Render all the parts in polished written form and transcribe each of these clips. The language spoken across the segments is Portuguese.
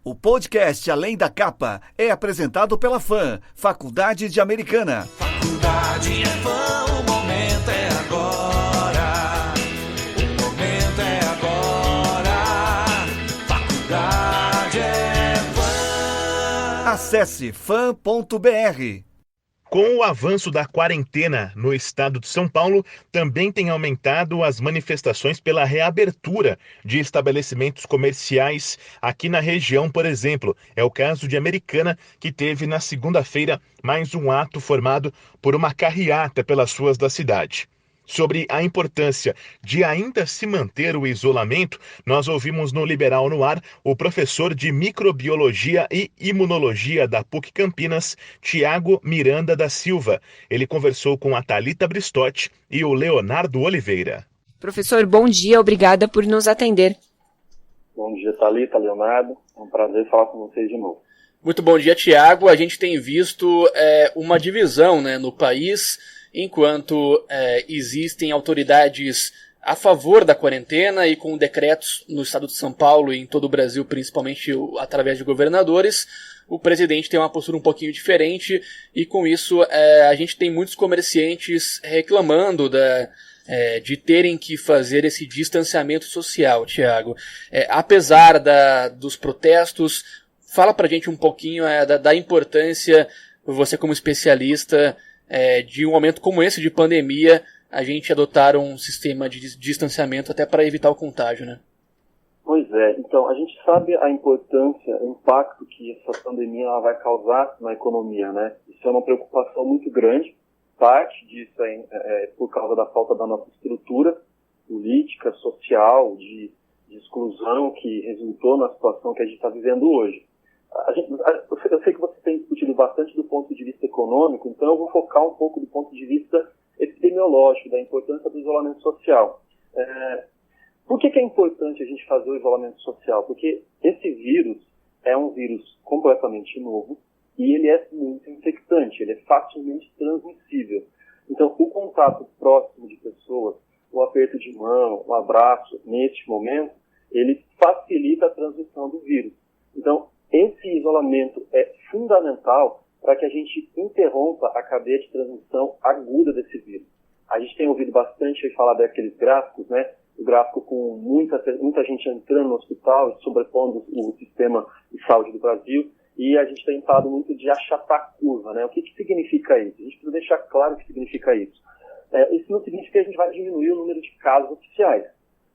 O podcast Além da Capa é apresentado pela FAM, Faculdade de Americana. Faculdade é FAM, o momento é agora. O momento é agora. Faculdade é FAM. Acesse fam.br. Com o avanço da quarentena no estado de São Paulo, também tem aumentado as manifestações pela reabertura de estabelecimentos comerciais aqui na região, por exemplo. É o caso de Americana, que teve na segunda-feira mais um ato formado por uma carreata pelas ruas da cidade. Sobre a importância de ainda se manter o isolamento, nós ouvimos no Liberal no Ar o professor de Microbiologia e Imunologia da PUC Campinas, Tiago Miranda da Silva. Ele conversou com a Thalita Bristotti e o Leonardo Oliveira. Professor, bom dia, obrigada por nos atender. Bom dia, Thalita, Leonardo. É um prazer falar com vocês de novo. Muito bom dia, Tiago. A gente tem visto uma divisão, no país, enquanto existem autoridades a favor da quarentena e com decretos no estado de São Paulo e em todo o Brasil, principalmente através de governadores, o presidente tem uma postura um pouquinho diferente e com isso a gente tem muitos comerciantes reclamando de terem que fazer esse distanciamento social, Tiago. Apesar dos protestos, fala pra gente um pouquinho da importância, você como especialista, de um momento como esse de pandemia, a gente adotar um sistema de distanciamento até para evitar o contágio, né? Pois é, então a gente sabe a importância, o impacto que essa pandemia ela vai causar na economia, né? Isso é uma preocupação muito grande, parte disso é por causa da falta da nossa estrutura política, social, de exclusão que resultou na situação que a gente está vivendo hoje. Eu sei que você tem discutido bastante do ponto de vista econômico, então eu vou focar um pouco do ponto de vista epidemiológico, da importância do isolamento social. Por que é importante a gente fazer o isolamento social? Porque esse vírus é um vírus completamente novo e ele é muito infectante, ele é facilmente transmissível. Então, o contato próximo de pessoas, o aperto de mão, o abraço, neste momento, ele facilita a transmissão do vírus. Então, esse isolamento é fundamental para que a gente interrompa a cadeia de transmissão aguda desse vírus. A gente tem ouvido bastante falar daqueles gráficos, né? O gráfico com muita gente entrando no hospital e sobrepondo o sistema de saúde do Brasil, e a gente tem tentado muito de achatar a curva, né? O que significa isso? A gente precisa deixar claro o que significa isso. Isso não significa que a gente vai diminuir o número de casos oficiais.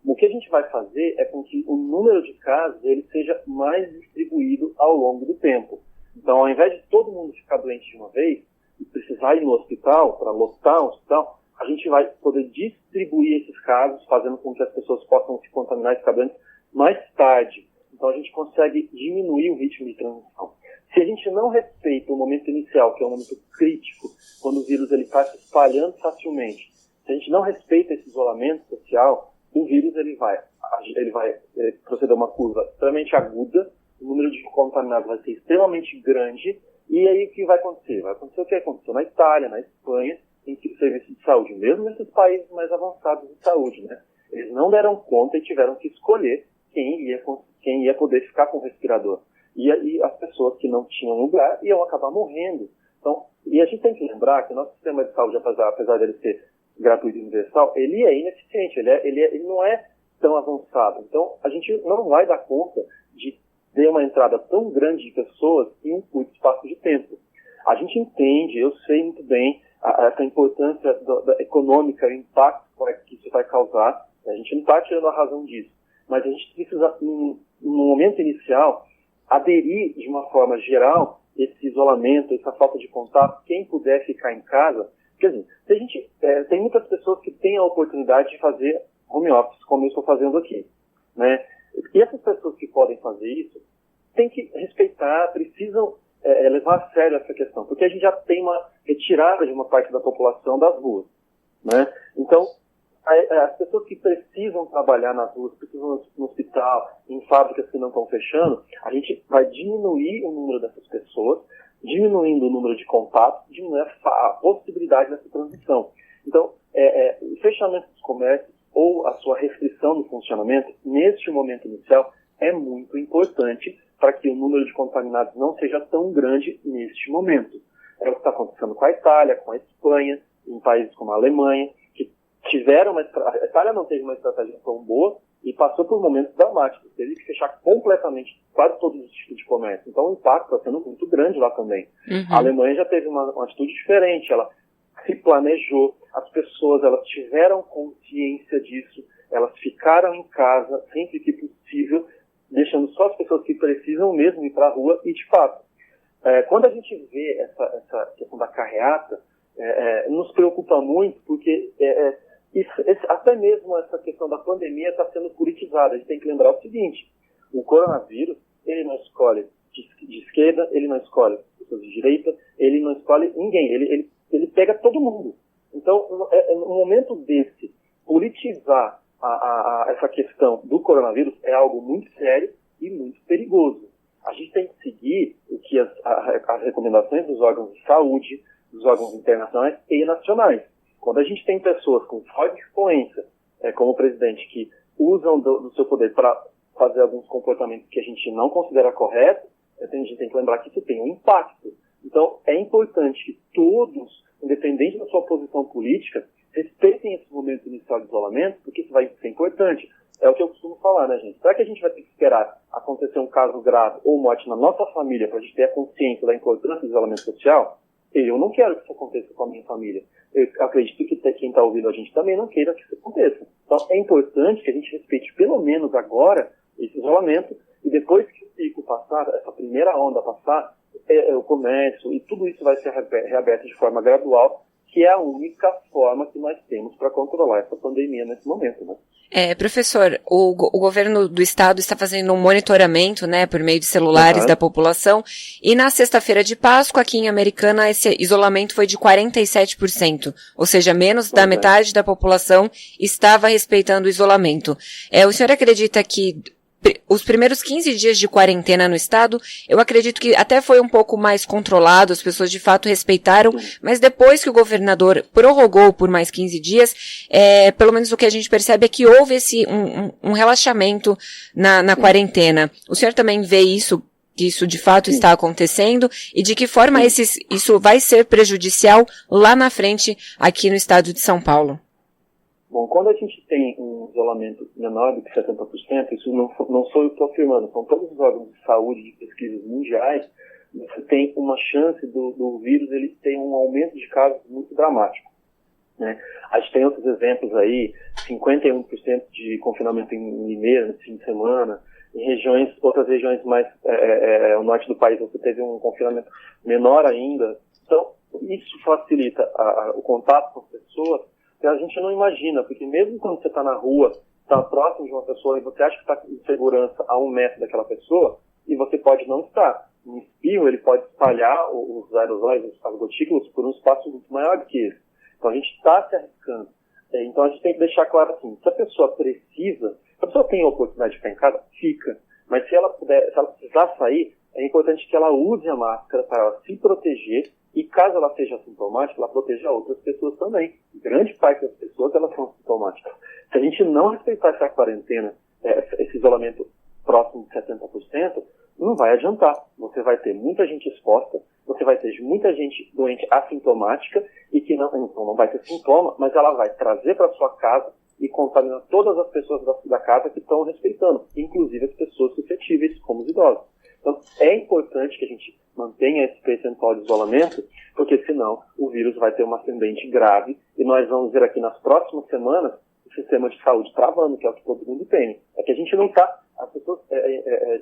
O que a gente vai fazer é com que o número de casos ele seja mais distribuído ao longo do tempo. Então, ao invés de todo mundo ficar doente de uma vez e precisar ir no hospital, para lotar o hospital, a gente vai poder distribuir esses casos, fazendo com que as pessoas possam se contaminar e ficar doentes mais tarde. Então, a gente consegue diminuir o ritmo de transmissão. Se a gente não respeita o momento inicial, que é um momento crítico, quando o vírus está se espalhando facilmente, se a gente não respeita esse isolamento social, o vírus ele vai proceder a uma curva extremamente aguda, o número de contaminados vai ser extremamente grande, e aí o que vai acontecer? Vai acontecer o que aconteceu na Itália, na Espanha, em que o serviço de saúde, mesmo nesses países mais avançados de saúde, né, eles não deram conta e tiveram que escolher quem ia poder ficar com o respirador. E aí as pessoas que não tinham lugar iam acabar morrendo. Então, e a gente tem que lembrar que o nosso sistema de saúde, apesar dele ser gratuito e universal, ele é ineficiente, ele não é tão avançado. Então, a gente não vai dar conta de ter uma entrada tão grande de pessoas em um curto espaço de tempo. A gente entende, eu sei muito bem essa importância da econômica, o impacto que isso vai causar. A gente não está tirando a razão disso, mas a gente precisa, no momento inicial, aderir de uma forma geral esse isolamento, essa falta de contato, quem puder ficar em casa. Quer dizer, tem muitas pessoas que têm a oportunidade de fazer home office, como eu estou fazendo aqui, né? E essas pessoas que podem fazer isso, têm que respeitar, precisam levar a sério essa questão, porque a gente já tem uma retirada de uma parte da população das ruas, né? Então, as pessoas que precisam trabalhar nas ruas, precisam no hospital, em fábricas que não estão fechando, a gente vai diminuir o número dessas pessoas, diminuindo o número de contatos, diminuir a possibilidade dessa transmissão. Então, o fechamento dos comércios ou a sua restrição do funcionamento, neste momento inicial, é muito importante para que o número de contaminados não seja tão grande neste momento. É o que está acontecendo com a Itália, com a Espanha, em países como a Alemanha, que tiveram a Itália não teve uma estratégia tão boa e passou por momentos dramáticos. Teve que fechar completamente quase todos os tipos de comércio. Então o impacto está sendo muito grande lá também. A Alemanha já teve uma atitude diferente, ela se planejou, as pessoas elas tiveram consciência disso, elas ficaram em casa sempre que possível, deixando só as pessoas que precisam mesmo ir para a rua e, de fato, quando a gente vê essa questão da carreata, nos preocupa muito porque até mesmo essa questão da pandemia está sendo politizada. A gente tem que lembrar o seguinte, o coronavírus, ele não escolhe de esquerda, ele não escolhe pessoas de direita, ele não escolhe ninguém, ele pega todo mundo. Então, no momento desse, politizar essa questão do coronavírus é algo muito sério e muito perigoso. A gente tem que seguir o que as recomendações dos órgãos de saúde, dos órgãos internacionais e nacionais. Quando a gente tem pessoas com forte influência, como o presidente, que usam do seu poder para fazer alguns comportamentos que a gente não considera corretos, a gente tem que lembrar que isso tem um impacto. Então, é importante que todos, independente da sua posição política, respeitem esse momento inicial de isolamento, porque isso vai ser importante. É o que eu costumo falar, né, gente? Será que a gente vai ter que esperar acontecer um caso grave ou morte na nossa família para a gente ter a consciência da importância do isolamento social? Eu não quero que isso aconteça com a minha família. Eu acredito que quem está ouvindo a gente também não queira que isso aconteça. Então, é importante que a gente respeite pelo menos agora esse isolamento e depois que o pico passar, essa primeira onda passar, o comércio e tudo isso vai ser reaberto de forma gradual, que é a única forma que nós temos para controlar essa pandemia nesse momento, né? Professor, o governo do estado está fazendo um monitoramento, né, por meio de celulares da população, e na sexta-feira de Páscoa, aqui em Americana, esse isolamento foi de 47%, ou seja, menos da metade da população estava respeitando o isolamento. O senhor acredita que os primeiros 15 dias de quarentena no estado, eu acredito que até foi um pouco mais controlado, as pessoas de fato respeitaram, mas depois que o governador prorrogou por mais 15 dias, pelo menos o que a gente percebe é que houve um relaxamento na quarentena. O senhor também vê isso, que isso de fato está acontecendo, e de que forma isso vai ser prejudicial lá na frente, aqui no estado de São Paulo? Bom, quando a gente tem um isolamento menor do que 70%, isso não sou eu que estou afirmando, são todos os órgãos de saúde de pesquisas mundiais, você tem uma chance do vírus ele ter um aumento de casos muito dramático, né? A gente tem outros exemplos aí, 51% de confinamento em Limeira, no fim de semana, em outras regiões mais ao norte do país você teve um confinamento menor ainda. Então, isso facilita o contato com as pessoas, que a gente não imagina, porque mesmo quando você está na rua, está próximo de uma pessoa e você acha que está em segurança a 1 metro daquela pessoa, e você pode não estar. Um espirro, ele pode espalhar os aerosóis, as gotículas, por um espaço muito maior do que esse. Então a gente está se arriscando. Então a gente tem que deixar claro assim, se a pessoa tem a oportunidade de ficar em casa, fica. Mas se ela precisar sair, é importante que ela use a máscara para ela se proteger e caso ela seja assintomática, ela proteja outras pessoas também. Grande parte das pessoas, elas são assintomáticas. Se a gente não respeitar essa quarentena, esse isolamento próximo de 70%, não vai adiantar. Você vai ter muita gente exposta, você vai ter muita gente doente assintomática e que não vai ter sintoma, mas ela vai trazer para sua casa e contaminar todas as pessoas da casa que estão respeitando, inclusive as pessoas suscetíveis, como os idosos. Então, é importante que a gente mantenha esse percentual de isolamento, porque senão o vírus vai ter uma ascendente grave e nós vamos ver aqui nas próximas semanas o sistema de saúde travando, que é o que todo mundo tem. É que a gente não está... As pessoas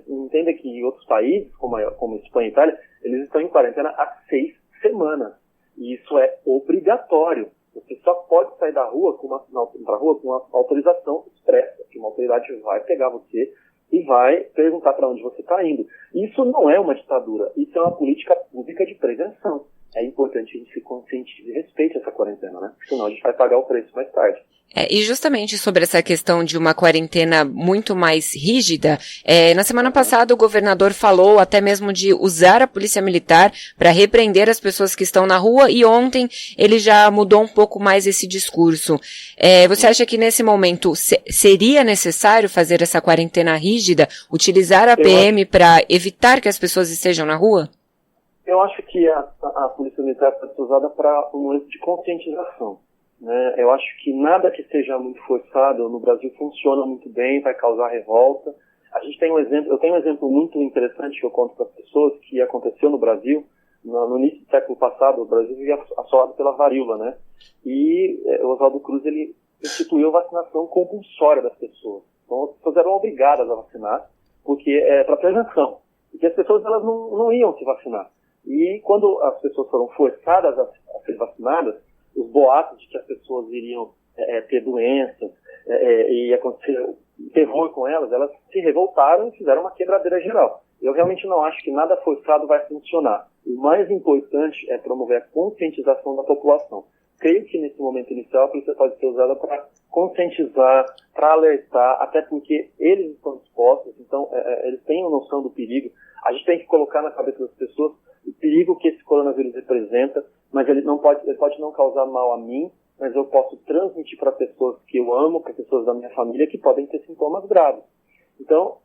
entendem que em outros países, como Espanha e Itália, eles estão em quarentena há 6 semanas. E isso é obrigatório. Você só pode sair da rua com uma autorização expressa, que uma autoridade vai pegar você e vai perguntar para onde você está indo. Isso não é uma ditadura, isso é uma política pública de prevenção. é importante que a gente se conscientize e respeite essa quarentena, né? Senão a gente vai pagar o preço mais tarde. E justamente sobre essa questão de uma quarentena muito mais rígida, na semana passada o governador falou até mesmo de usar a polícia militar para repreender as pessoas que estão na rua, e ontem ele já mudou um pouco mais esse discurso. Você acha que nesse momento seria necessário fazer essa quarentena rígida, utilizar a PM para evitar que as pessoas estejam na rua? Eu acho que a polícia militar pode ser usada para um momento de conscientização. Né? Eu acho que nada que seja muito forçado no Brasil funciona muito bem, vai causar revolta. Eu tenho um exemplo muito interessante que eu conto para as pessoas, que aconteceu no Brasil, no início do século passado. O Brasil vivia assolado pela varíola, né? E o Oswaldo Cruz, ele instituiu a vacinação compulsória das pessoas. Então as pessoas eram obrigadas a vacinar, porque para prevenção, porque as pessoas elas não iam se vacinar. E quando as pessoas foram forçadas a ser vacinadas, os boatos de que as pessoas iriam ter doenças e acontecer terror com elas se revoltaram e fizeram uma quebradeira geral. Eu realmente não acho que nada forçado vai funcionar. O mais importante é promover a conscientização da população. Creio que nesse momento inicial a polícia pode ser usada para conscientizar, para alertar, até porque eles estão dispostos, então eles têm a noção do perigo. A gente tem que colocar na cabeça das pessoas o perigo que esse coronavírus representa, mas ele pode não causar mal a mim, mas eu posso transmitir para pessoas que eu amo, para pessoas da minha família, que podem ter sintomas graves. Então,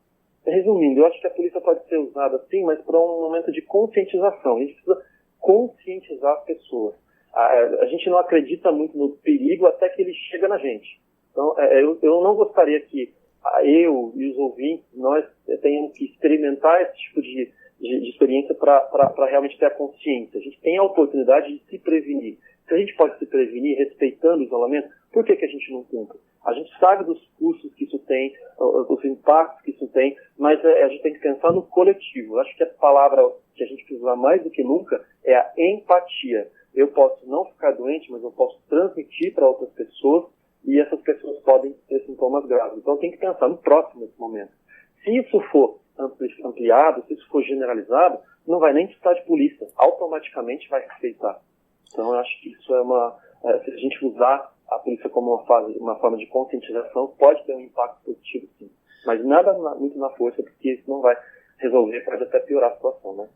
resumindo, eu acho que a polícia pode ser usada sim, mas para um momento de conscientização. A gente precisa conscientizar as pessoas. A gente não acredita muito no perigo até que ele chega na gente. Então, eu não gostaria que eu e os ouvintes, nós tenhamos que experimentar esse tipo de experiência para realmente ter a consciência. A gente tem a oportunidade de se prevenir. Se a gente pode se prevenir respeitando o isolamento, por que a gente não cumpre? A gente sabe dos custos que isso tem, os impactos que isso tem, mas a gente tem que pensar no coletivo. Eu acho que a palavra que a gente precisa usar mais do que nunca é a empatia. Eu posso não ficar doente, mas eu posso transmitir para outras pessoas e essas pessoas podem ter sintomas graves. Então tem que pensar no próximo nesse momento. Se isso for ampliado, se isso for generalizado, não vai nem precisar de polícia, automaticamente vai respeitar. Então eu acho que isso se a gente usar a polícia como uma forma de conscientização, pode ter um impacto positivo sim, mas nada muito na força, porque isso não vai resolver, pode até piorar a situação, né?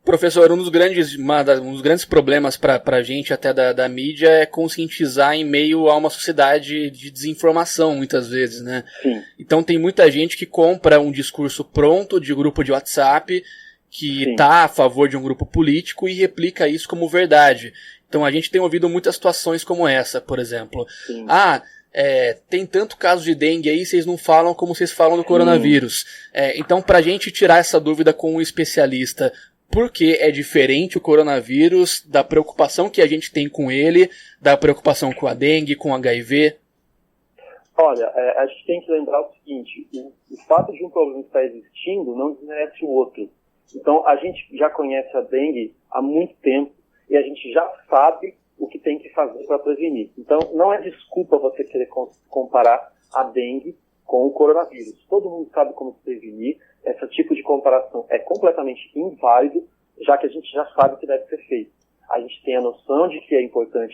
Professor, um dos grandes problemas para a gente, até da mídia, é conscientizar em meio a uma sociedade de desinformação, muitas vezes, né? Sim. Então tem muita gente que compra um discurso pronto de grupo de WhatsApp, que está a favor de um grupo político e replica isso como verdade. Então a gente tem ouvido muitas situações como essa, por exemplo. Sim. Tem tanto caso de dengue aí, vocês não falam como vocês falam do coronavírus. Então, para a gente tirar essa dúvida com um especialista, por que é diferente o coronavírus da preocupação que a gente tem com ele, da preocupação com a dengue, com o HIV? Olha, a gente tem que lembrar o seguinte, o fato de um problema estar existindo não desmerece o outro. Então, a gente já conhece a dengue há muito tempo e a gente já sabe o que tem que fazer para prevenir. Então, não é desculpa você querer comparar a dengue com o coronavírus. Todo mundo sabe como se prevenir. Esse tipo de comparação é completamente inválido, já que a gente já sabe o que deve ser feito. A gente tem a noção de que é importante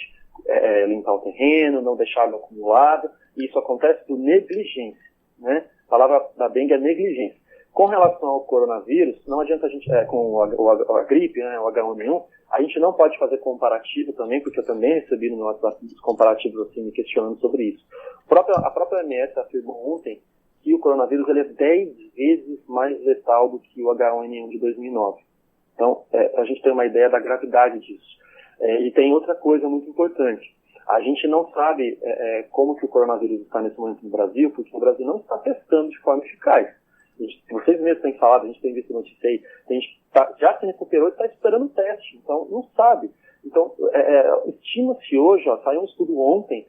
limpar o terreno, não deixar água acumulada, e isso acontece por negligência, né? A palavra da dengue é negligência. Com relação ao coronavírus, não adianta a gente, com a gripe, né, o H1N1, a gente não pode fazer comparativo também, porque eu também recebi no meu WhatsApp os comparativos assim, me questionando sobre isso. A própria OMS afirmou ontem que o coronavírus ele é 10 vezes mais letal do que o H1N1 de 2009. Então, a gente tem uma ideia da gravidade disso. E tem outra coisa muito importante. A gente não sabe como que o coronavírus está nesse momento no Brasil, porque o Brasil não está testando de forma eficaz. Vocês mesmos têm falado, a gente tem visto notícia aí, a gente já se recuperou e está esperando o teste, então não sabe. Então, estima-se hoje, saiu um estudo ontem,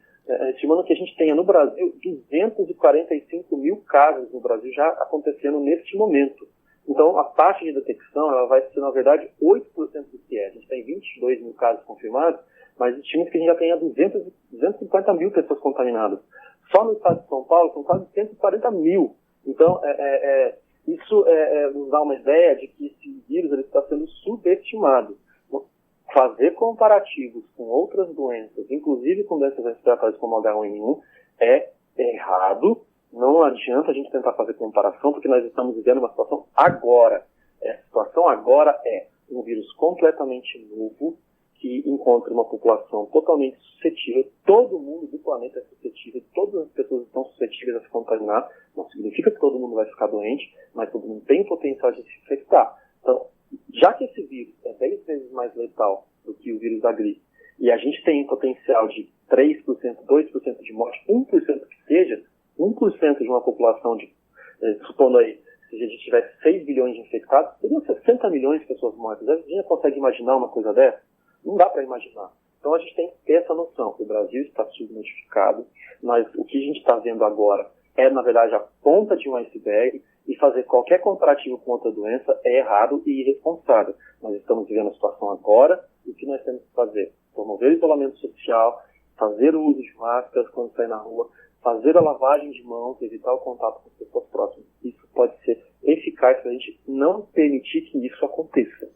estimando que a gente tenha no Brasil 245 mil casos no Brasil já acontecendo neste momento. Então, a taxa de detecção ela vai ser, na verdade, 8% do que é. A gente tem 22 mil casos confirmados, mas estima-se que a gente já tenha 250 mil pessoas contaminadas. Só no estado de São Paulo são quase 140 mil. Então, isso nos dá uma ideia de que esse vírus ele está sendo subestimado. fazer comparativos com outras doenças, inclusive com doenças respiratórias como H1N1, é errado. Não adianta a gente tentar fazer comparação, porque nós estamos vivendo uma situação agora. A situação agora é um vírus completamente novo, que encontra uma população totalmente suscetível. Todo mundo do planeta é suscetível, todas as pessoas estão suscetíveis a se contaminar. Não significa que todo mundo vai ficar doente, mas todo mundo tem o potencial de se infectar. Então, já que esse vírus é 10 vezes mais letal do que o vírus da gripe, e a gente tem um potencial de 3%, 2% de morte, 1% que seja, 1% de uma população de, supondo aí, se a gente tivesse 6 bilhões de infectados, seriam 60 milhões de pessoas mortas. A gente consegue imaginar uma coisa dessa? Não dá para imaginar. Então a gente tem que ter essa noção. O Brasil está subnotificado, mas o que a gente está vendo agora é, na verdade, a ponta de um iceberg, e fazer qualquer comparativo com outra doença é errado e irresponsável. Nós estamos vivendo a situação agora, e o que nós temos que fazer? Promover o isolamento social, fazer o uso de máscaras quando sair na rua, fazer a lavagem de mãos, evitar o contato com as pessoas próximas. Isso pode ser eficaz para a gente não permitir que isso aconteça.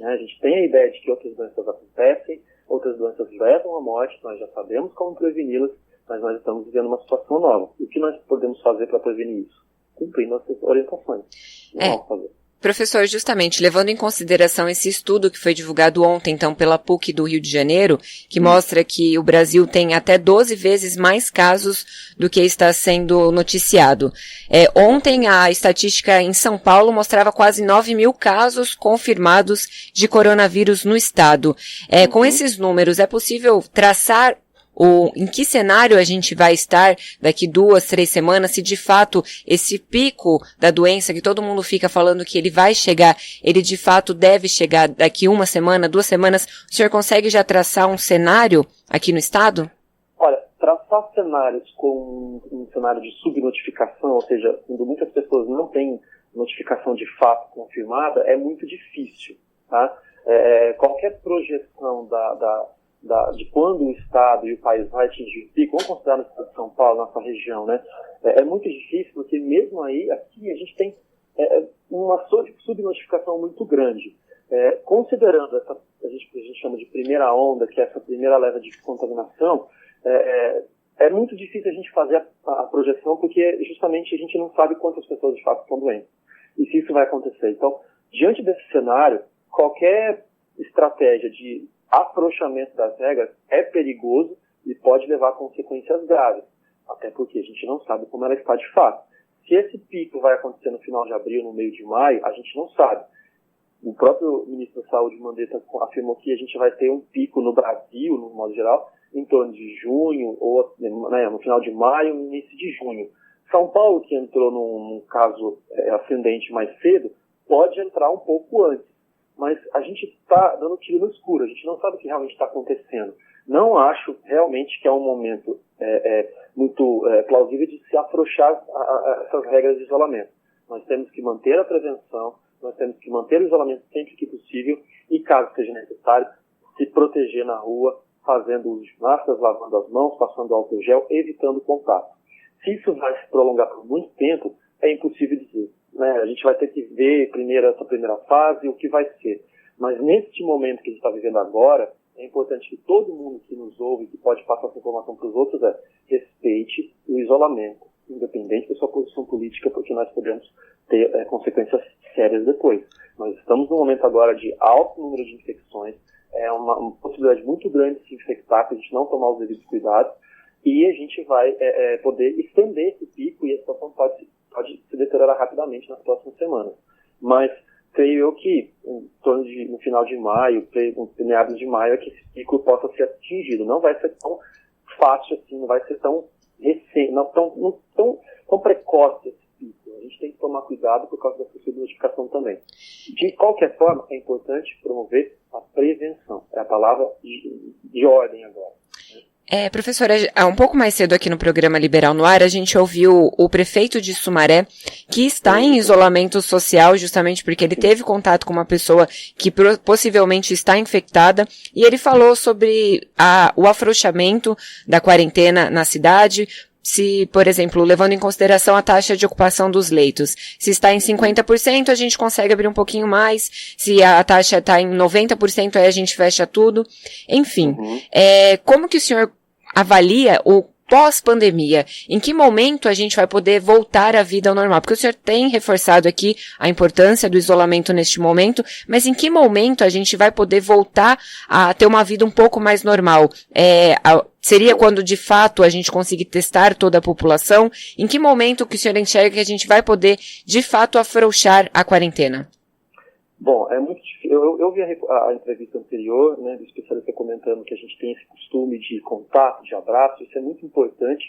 A gente tem a ideia de que outras doenças acontecem, outras doenças levam à morte, nós já sabemos como preveni-las, mas nós estamos vivendo uma situação nova. O que nós podemos fazer para prevenir isso? Cumprindo essas orientações. Não vamos fazer. Professor, justamente, levando em consideração esse estudo que foi divulgado ontem, então, pela PUC do Rio de Janeiro, que mostra que o Brasil tem até 12 vezes mais casos do que está sendo noticiado. Ontem, a estatística em São Paulo mostrava quase 9 mil casos confirmados de coronavírus no estado. Com esses números, é possível traçar em que cenário a gente vai estar daqui 2, 3 semanas, se de fato esse pico da doença que todo mundo fica falando que ele vai chegar, ele de fato deve chegar daqui 1 semana, 2 semanas, o senhor consegue já traçar um cenário aqui no estado? Olha, traçar cenários com um cenário de subnotificação, ou seja, quando muitas pessoas não têm notificação de fato confirmada, é muito difícil, tá? Qualquer projeção de quando o Estado e o país vai atingir o pico, vamos considerar no Estado de São Paulo, nossa região, né? É muito difícil, porque mesmo aí, aqui a gente tem uma subnotificação muito grande. Considerando essa, a gente chama de primeira onda, que é essa primeira leva de contaminação, é muito difícil a gente fazer a projeção, porque justamente a gente não sabe quantas pessoas de fato estão doentes, e se isso vai acontecer. Então, diante desse cenário, qualquer estratégia de afrouxamento das regras é perigoso e pode levar a consequências graves, até porque a gente não sabe como ela está de fato. Se esse pico vai acontecer no final de abril, no meio de maio, a gente não sabe. O próprio ministro da Saúde, Mandetta, afirmou que a gente vai ter um pico no Brasil, no modo geral, em torno de junho, ou no final de maio, no início de junho. São Paulo, que entrou num caso ascendente mais cedo, pode entrar um pouco antes. Mas a gente está dando tiro no escuro, a gente não sabe o que realmente está acontecendo. Não acho realmente que é um momento muito plausível de se afrouxar essas regras de isolamento. Nós temos que manter a prevenção, nós temos que manter o isolamento sempre que possível e, caso seja necessário, se proteger na rua, fazendo uso de máscaras, lavando as mãos, passando álcool gel, evitando contato. Se isso vai se prolongar por muito tempo, é impossível dizer. A gente vai ter que ver essa primeira fase, o que vai ser. Mas neste momento que a gente está vivendo agora, é importante que todo mundo que nos ouve, que pode passar essa informação para os outros, respeite o isolamento, independente da sua posição política, porque nós podemos ter consequências sérias depois. Nós estamos num momento agora de alto número de infecções, uma possibilidade muito grande de se infectar, se a gente não tomar os devidos cuidados, e a gente vai poder estender esse pico e a situação pode se deteriorar rapidamente nas próximas semanas. Mas creio eu que no final de maio, meados de maio, é que esse pico possa ser atingido. Não vai ser tão fácil assim, não vai ser tão recente, tão precoce esse pico. A gente tem que tomar cuidado por causa da subnotificação também. De qualquer forma, é importante promover a prevenção. É a palavra de ordem agora. Professora, um pouco mais cedo aqui no programa Liberal no Ar, a gente ouviu o prefeito de Sumaré, que está em isolamento social, justamente porque ele teve contato com uma pessoa que possivelmente está infectada, e ele falou sobre o afrouxamento da quarentena na cidade, se, por exemplo, levando em consideração a taxa de ocupação dos leitos, se está em 50%, a gente consegue abrir um pouquinho mais, se a taxa está em 90%, aí a gente fecha tudo. Enfim, como que o senhor avalia o pós-pandemia? Em que momento a gente vai poder voltar à vida ao normal? Porque o senhor tem reforçado aqui a importância do isolamento neste momento, mas em que momento a gente vai poder voltar a ter uma vida um pouco mais normal? Seria quando de fato a gente conseguir testar toda a população? Em que momento que o senhor enxerga que a gente vai poder de fato afrouxar a quarentena? Bom, é muito difícil. Eu vi a entrevista anterior, né, do especialista comentando que a gente tem esse costume de contato, de abraço, isso é muito importante.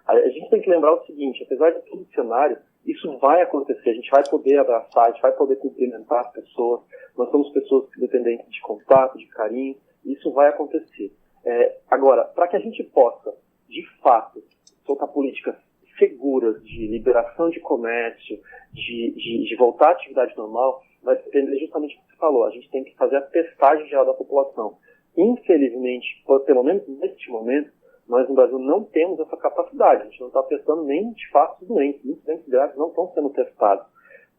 A gente tem que lembrar o seguinte, apesar de todo o cenário, isso vai acontecer, a gente vai poder abraçar, a gente vai poder cumprimentar as pessoas, nós somos pessoas dependentes de contato, de carinho, isso vai acontecer. Agora, para que a gente possa, de fato, soltar políticas seguras de liberação de comércio, de voltar à atividade normal, vai depender justamente do que você falou. A gente tem que fazer a testagem geral da população. Infelizmente, pelo menos neste momento, nós no Brasil não temos essa capacidade. A gente não está testando nem de fato os doentes. Muitos doentes graves não estão sendo testados.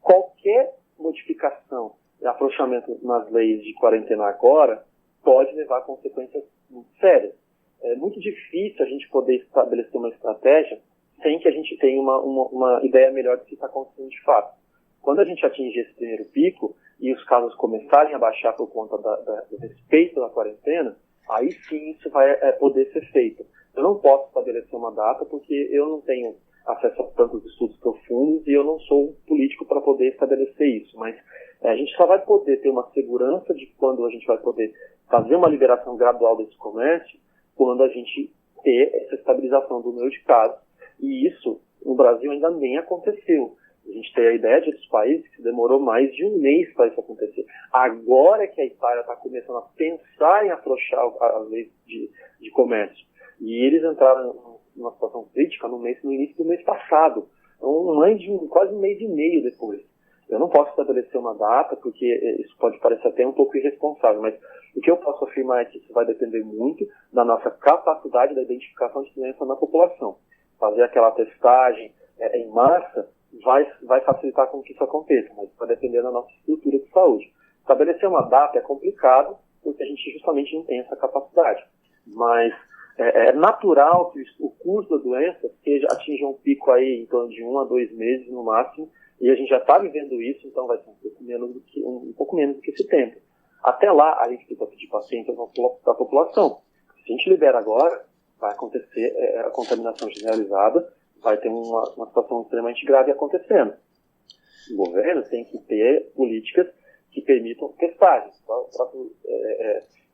Qualquer modificação e afrouxamento nas leis de quarentena agora pode levar a consequências muito sérias. É muito difícil a gente poder estabelecer uma estratégia sem que a gente tenha uma ideia melhor do que está acontecendo de fato. Quando a gente atingir esse primeiro pico e os casos começarem a baixar por conta do respeito da quarentena, aí sim isso vai poder ser feito. Eu não posso estabelecer uma data porque eu não tenho acesso a tantos estudos profundos e eu não sou político para poder estabelecer isso. Mas a gente só vai poder ter uma segurança de quando a gente vai poder fazer uma liberação gradual desse comércio quando a gente ter essa estabilização do número de casos. E isso no Brasil ainda nem aconteceu. A gente tem a ideia de outros países que demorou mais de um mês para isso acontecer. Agora é que a Itália está começando a pensar em afrouxar as leis de comércio. E eles entraram numa situação crítica no início do mês passado. Então, quase um mês e meio depois. Eu não posso estabelecer uma data, porque isso pode parecer até um pouco irresponsável, mas o que eu posso afirmar é que isso vai depender muito da nossa capacidade da identificação de doença na população. Fazer aquela testagem em massa vai facilitar com que isso aconteça, mas vai depender da nossa estrutura de saúde. Estabelecer uma data é complicado, porque a gente justamente não tem essa capacidade. Mas é natural que o curso da doença atinja um pico aí em torno de 1 a 2 meses no máximo, e a gente já está vivendo isso, então vai ser um pouco menos do que esse tempo. Até lá, a gente precisa pedir paciência da população. Se a gente libera agora, vai acontecer a contaminação generalizada, vai ter uma situação extremamente grave acontecendo. O governo tem que ter políticas que permitam testagens. O próprio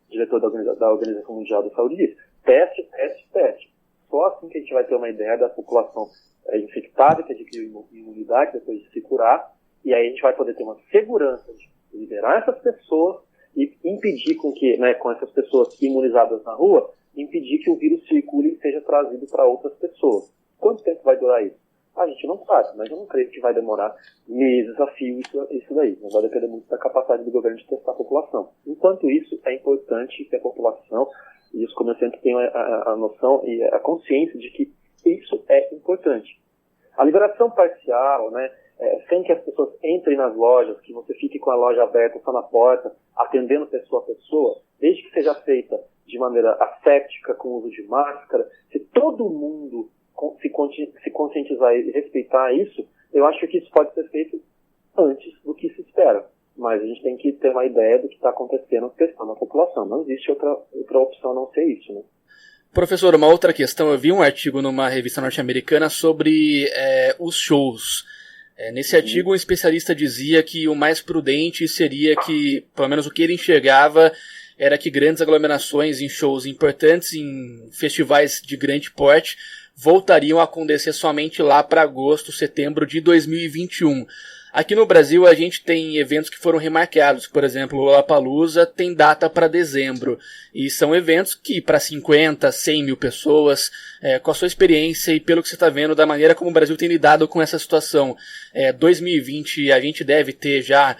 diretor da Organização Mundial da Saúde diz: teste, teste, teste. Só assim que a gente vai ter uma ideia da população infectada, que adquiriu imunidade depois de se curar, e aí a gente vai poder ter uma segurança de liberar essas pessoas e impedir com essas pessoas imunizadas na rua, impedir que o vírus circule e seja trazido para outras pessoas. Quanto tempo vai durar isso? A gente não sabe, mas eu não creio que vai demorar meses a fio isso daí. Mas vai depender muito da capacidade do governo de testar a população. Enquanto isso, é importante que a população e os comerciantes tenham a noção e a consciência de que isso é importante. A liberação parcial, sem que as pessoas entrem nas lojas, que você fique com a loja aberta só na porta, atendendo pessoa a pessoa, desde que seja feita de maneira asséptica, com uso de máscara, se todo mundo se conscientizar e respeitar isso, eu acho que isso pode ser feito antes do que se espera. Mas a gente tem que ter uma ideia do que está acontecendo testando a população. Não existe outra opção a não ser isso, né? Professor, uma outra questão. Eu vi um artigo numa revista norte-americana sobre os shows. Nesse artigo, um especialista dizia que o mais prudente seria que, pelo menos o que ele enxergava, era que grandes aglomerações em shows importantes, em festivais de grande porte, voltariam a acontecer somente lá para agosto, setembro de 2021. Aqui no Brasil a gente tem eventos que foram remarcados, por exemplo, o Lollapalooza tem data para dezembro, e são eventos que para 50, 100 mil pessoas, com a sua experiência e pelo que você está vendo da maneira como o Brasil tem lidado com essa situação, 2020 a gente deve ter já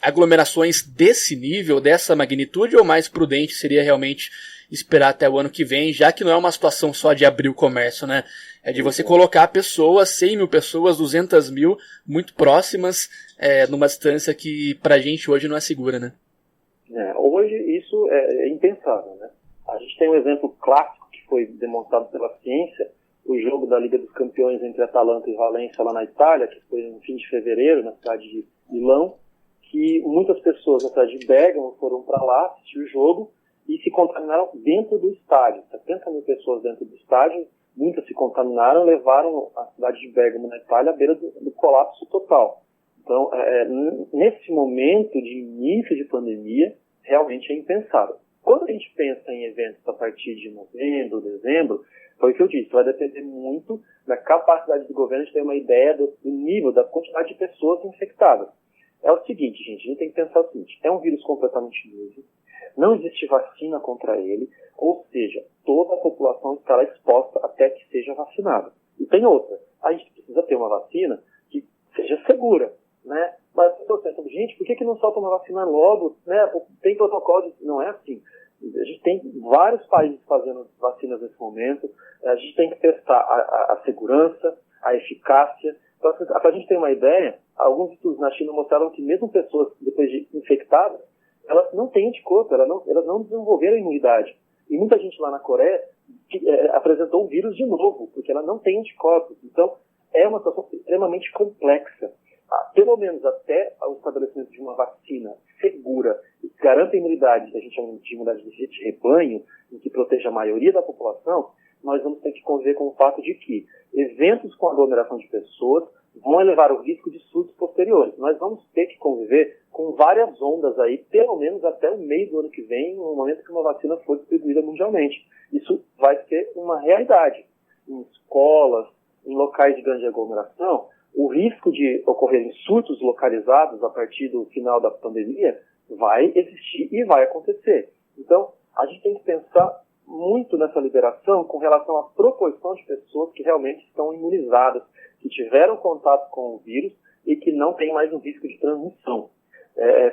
aglomerações desse nível, dessa magnitude, ou mais prudente seria realmente esperar até o ano que vem, já que não é uma situação só de abrir o comércio, né? É de você colocar pessoas, 100 mil pessoas, 200 mil, muito próximas, numa distância que pra gente hoje não é segura, né? Hoje isso é impensável, né? A gente tem um exemplo clássico que foi demonstrado pela ciência, o jogo da Liga dos Campeões entre Atalanta e Valência lá na Itália, que foi no fim de fevereiro, na cidade de Milão, que muitas pessoas da cidade de Bérgamo foram para lá assistir o jogo e se contaminaram dentro do estádio. 70 mil pessoas dentro do estádio, muitas se contaminaram, levaram a cidade de Bérgamo na Itália à beira do colapso total. Então, nesse momento de início de pandemia, realmente é impensável. Quando a gente pensa em eventos a partir de novembro, dezembro, foi o que eu disse, vai depender muito da capacidade do governo de ter uma ideia do nível, da quantidade de pessoas infectadas. É o seguinte, gente, a gente tem que pensar o seguinte, é um vírus completamente novo, não existe vacina contra ele, ou seja, toda a população estará exposta até que seja vacinada. E tem outra, a gente precisa ter uma vacina que seja segura, né? Mas eu estou pensando, gente, por que não solta uma vacina logo, né? Tem protocolo, não é assim. A gente tem vários países fazendo vacinas nesse momento, a gente tem que testar a segurança, a eficácia. Então, para a gente ter uma ideia, alguns estudos na China mostraram que mesmo pessoas, depois de infectadas, elas não têm anticorpo, elas não desenvolveram imunidade. E muita gente lá na Coreia apresentou o vírus de novo, porque ela não tem anticorpos. Então, é uma situação extremamente complexa. Pelo menos até o estabelecimento de uma vacina segura e que garanta a imunidade, que a gente chama de imunidade de rebanho, em que proteja a maioria da população, nós vamos ter que conviver com o fato de que eventos com aglomeração de pessoas vão elevar o risco de surtos posteriores. Nós vamos ter que conviver com várias ondas aí, pelo menos até o meio do ano que vem, no momento que uma vacina for distribuída mundialmente. Isso vai ser uma realidade. Em escolas, em locais de grande aglomeração, o risco de ocorrerem surtos localizados a partir do final da pandemia vai existir e vai acontecer. Então, a gente tem que pensar muito nessa liberação com relação à proporção de pessoas que realmente estão imunizadas, que tiveram contato com o vírus e que não tem mais um risco de transmissão.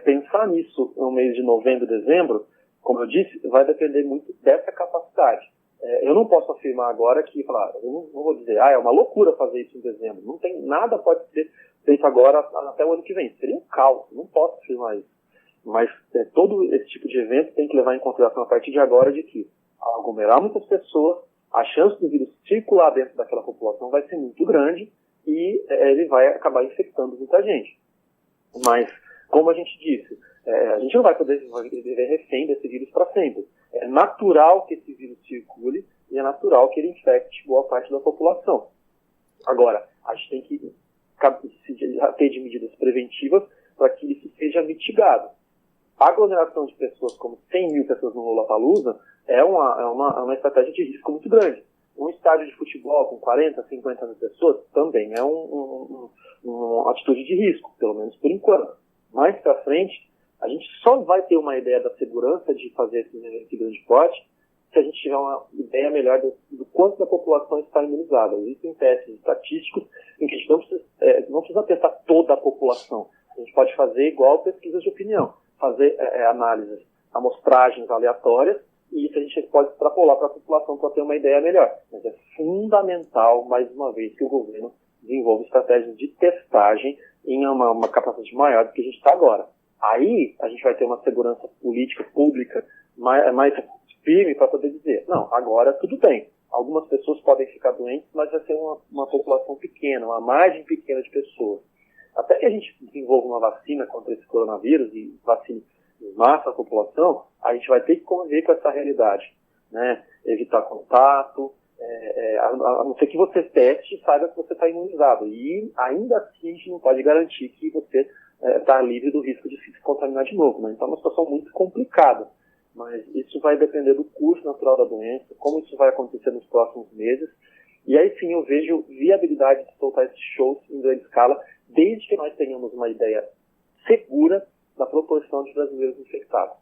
Pensar nisso no mês de novembro, dezembro, como eu disse, vai depender muito dessa capacidade. Eu não posso afirmar agora que, eu não vou dizer, é uma loucura fazer isso em dezembro. Não tem nada pode ser feito agora até o ano que vem. Seria um caos, não posso afirmar isso. Mas todo esse tipo de evento tem que levar em consideração a partir de agora de que, ao aglomerar muitas pessoas, a chance do vírus circular dentro daquela população vai ser muito grande e ele vai acabar infectando muita gente. Mas, como a gente disse, a gente não vai poder viver refém desse vírus para sempre. É natural que esse vírus circule e é natural que ele infecte boa parte da população. Agora, a gente tem que ter de medidas preventivas para que isso seja mitigado. A aglomeração de pessoas, como 100 mil pessoas no Lollapalooza, é uma estratégia de risco muito grande. Um estádio de futebol com 40, 50 mil pessoas também é uma atitude de risco, pelo menos por enquanto. Mais para frente, a gente só vai ter uma ideia da segurança de fazer esses eventos de grande porte se a gente tiver uma ideia melhor do quanto da população está imunizada. Existem testes estatísticos em que a gente não precisa testar toda a população. A gente pode fazer igual pesquisas de opinião, fazer análises, amostragens aleatórias, e isso a gente pode extrapolar para a população para ter uma ideia melhor. Mas é fundamental, mais uma vez, que o governo desenvolva estratégias de testagem em uma capacidade maior do que a gente está agora. Aí a gente vai ter uma segurança política, pública, mais firme para poder dizer, não, agora tudo bem. Algumas pessoas podem ficar doentes, mas vai ser uma população pequena, uma margem pequena de pessoas. Até que a gente desenvolva uma vacina contra esse coronavírus e vacine em massa a população, a gente vai ter que conviver com essa realidade, né? Evitar contato, a não ser que você teste e saiba que você está imunizado. E ainda assim a gente não pode garantir que você está livre do risco de se contaminar de novo, né? Então é uma situação muito complicada. Mas isso vai depender do curso natural da doença, como isso vai acontecer nos próximos meses. E aí sim eu vejo viabilidade de soltar esses shows em grande escala, desde que nós tenhamos uma ideia segura da proporção de brasileiros infectados.